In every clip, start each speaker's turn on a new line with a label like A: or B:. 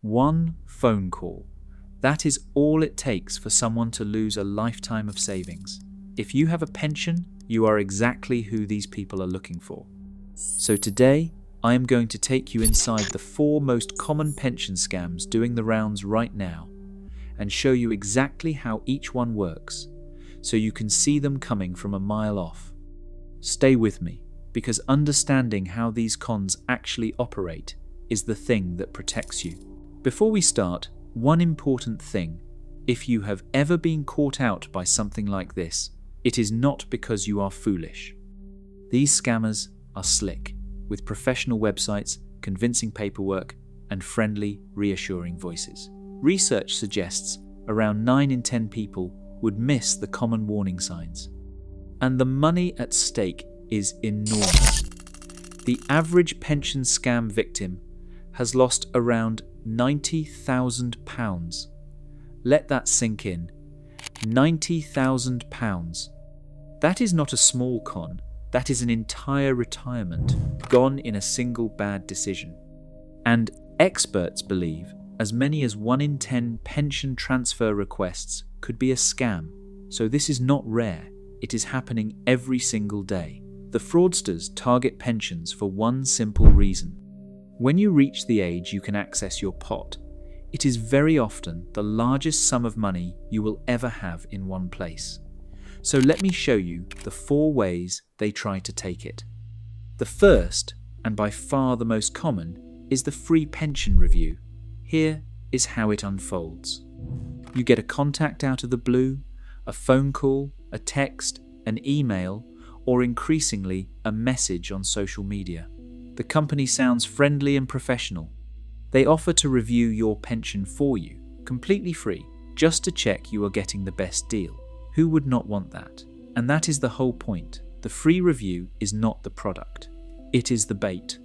A: One phone call. That is all it takes for someone to lose a lifetime of savings. If you have a pension, you are exactly who these people are looking for. So today, I am going to take you inside the 4 most common pension scams doing the rounds right now and show you exactly how each one works, so you can see them coming from a mile off. Stay with me, because understanding how these cons actually operate is the thing that protects you. Before we start, one important thing. If you have ever been caught out by something like this, it is not because you are foolish. These scammers are slick, with professional websites, convincing paperwork, and friendly, reassuring voices. Research suggests around 9 in 10 people would miss the common warning signs. And the money at stake is enormous. The average pension scam victim has lost around £90,000. Let that sink in. £90,000. That is not a small con. That is an entire retirement gone in a single bad decision. And experts believe as many as 1 in 10 pension transfer requests could be a scam. So this is not rare. It is happening every single day. The fraudsters target pensions for one simple reason. When you reach the age you can access your pot, it is very often the largest sum of money you will ever have in one place. So let me show you the 4 ways they try to take it. The first, and by far the most common, is the free pension review. Here is how it unfolds. You get a contact out of the blue, a phone call, a text, an email, or increasingly a message on social media. The company sounds friendly and professional. They offer to review your pension for you, completely free, just to check you are getting the best deal. Who would not want that? And that is the whole point. The free review is not the product. It is the bait.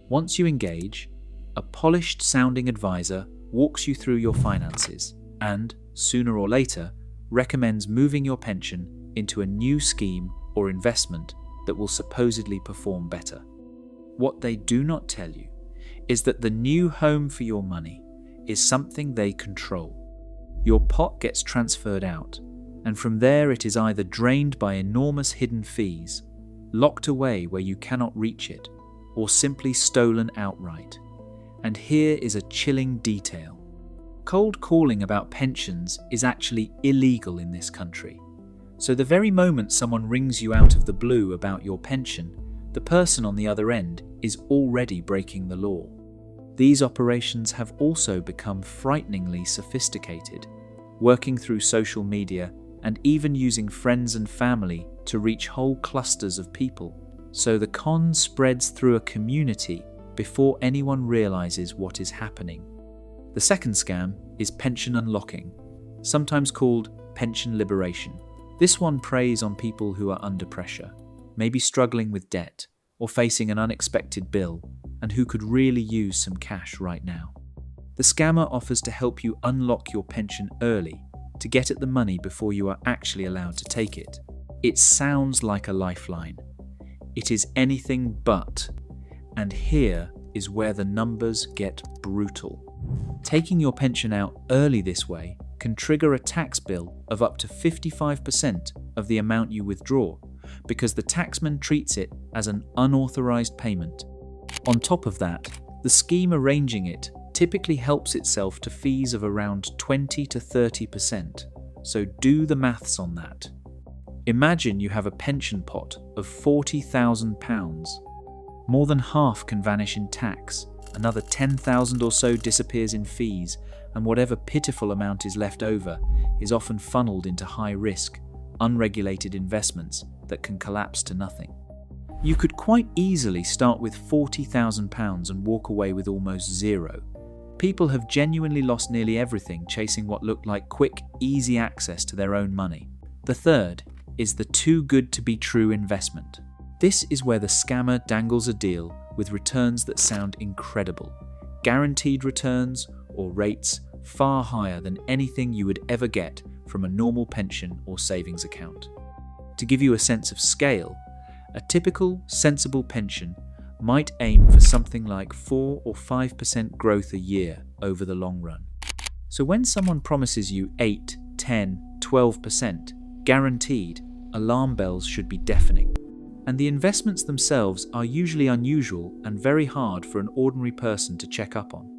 A: Once you engage, a polished sounding advisor walks you through your finances and, sooner or later, recommends moving your pension into a new scheme or investment that will supposedly perform better. What they do not tell you is that the new home for your money is something they control. Your pot gets transferred out, and from there it is either drained by enormous hidden fees, locked away where you cannot reach it, or simply stolen outright. And here is a chilling detail. Cold calling about pensions is actually illegal in this country. So the very moment someone rings you out of the blue about your pension, the person on the other end is already breaking the law. These operations have also become frighteningly sophisticated, working through social media and even using friends and family to reach whole clusters of people. So the con spreads through a community before anyone realizes what is happening. The second scam is pension unlocking, sometimes called pension liberation. This one preys on people who are under pressure, maybe struggling with debt or facing an unexpected bill, and who could really use some cash right now. The scammer offers to help you unlock your pension early to get at the money before you are actually allowed to take it. It sounds like a lifeline. It is anything but. And here is where the numbers get brutal. Taking your pension out early this way can trigger a tax bill of up to 55% of the amount you withdraw, because the taxman treats it as an unauthorized payment. On top of that, the scheme arranging it typically helps itself to fees of around 20 to 30%. So do the maths on that. Imagine you have a pension pot of £40,000. More than half can vanish in tax, another 10,000 or so disappears in fees, and whatever pitiful amount is left over is often funneled into high-risk, unregulated investments that can collapse to nothing. You could quite easily start with £40,000 and walk away with almost zero. People have genuinely lost nearly everything chasing what looked like quick, easy access to their own money. The third is the too good to be true investment. This is where the scammer dangles a deal with returns that sound incredible. Guaranteed returns or rates far higher than anything you would ever get from a normal pension or savings account. To give you a sense of scale, a typical sensible pension might aim for something like 4 or 5% growth a year over the long run. So when someone promises you 8, 10, 12% guaranteed, alarm bells should be deafening. And the investments themselves are usually unusual and very hard for an ordinary person to check up on.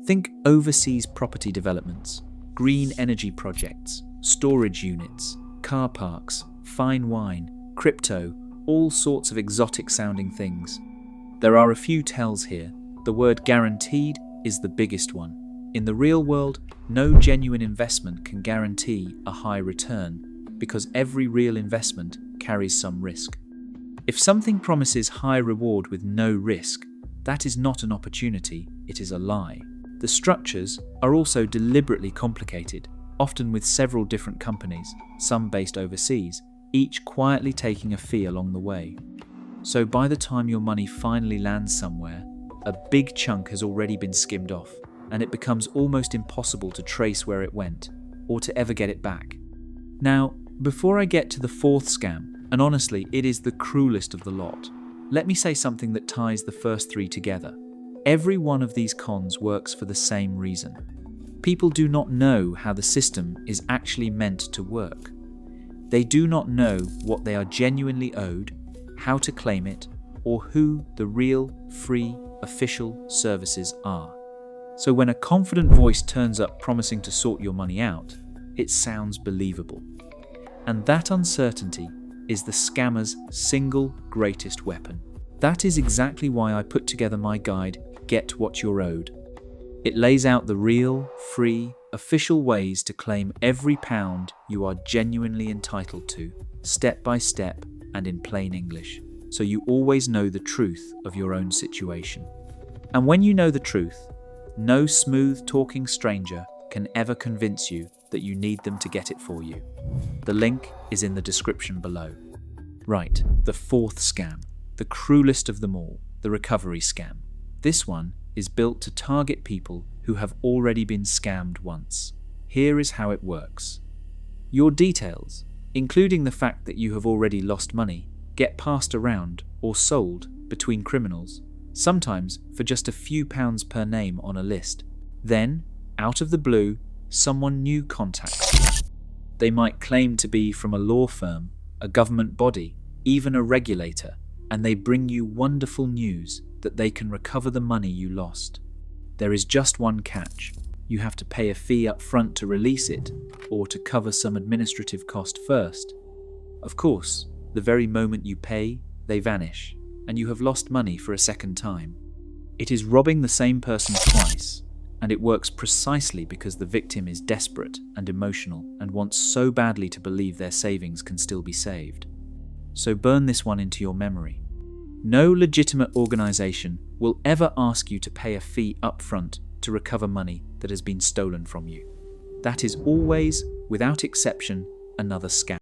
A: Think overseas property developments, green energy projects, storage units, car parks, fine wine, crypto, all sorts of exotic sounding things. There are a few tells here. The word guaranteed is the biggest one. In the real world, no genuine investment can guarantee a high return because every real investment carries some risk. If something promises high reward with no risk, that is not an opportunity, it is a lie. The structures are also deliberately complicated, often with several different companies, some based overseas, each quietly taking a fee along the way. So by the time your money finally lands somewhere, a big chunk has already been skimmed off, and it becomes almost impossible to trace where it went, or to ever get it back. Now, before I get to the fourth scam, and honestly, it is the cruelest of the lot, let me say something that ties the first three together. Every one of these cons works for the same reason. People do not know how the system is actually meant to work. They do not know what they are genuinely owed, how to claim it, or who the real, free, official services are. So when a confident voice turns up promising to sort your money out, it sounds believable. And that uncertainty is the scammer's single greatest weapon. That is exactly why I put together my guide, Get What You're Owed. It lays out the real, free, official ways to claim every pound you are genuinely entitled to, step by step and in plain English, so you always know the truth of your own situation. And when you know the truth, no smooth-talking stranger can ever convince you that you need them to get it for you. The link is in the description below. Right, the fourth scam, the cruelest of them all, the recovery scam. This one is built to target people who have already been scammed once. Here is how it works. Your details, including the fact that you have already lost money, get passed around or sold between criminals, sometimes for just a few pounds per name on a list. Then, out of the blue, someone new contacts you. They might claim to be from a law firm, a government body, even a regulator, and they bring you wonderful news that they can recover the money you lost. There is just one catch. You have to pay a fee up front to release it, or to cover some administrative cost first. Of course, the very moment you pay, they vanish, and you have lost money for a second time. It is robbing the same person twice, and it works precisely because the victim is desperate and emotional and wants so badly to believe their savings can still be saved. So burn this one into your memory. No legitimate organisation will ever ask you to pay a fee up front to recover money that has been stolen from you. That is always, without exception, another scam.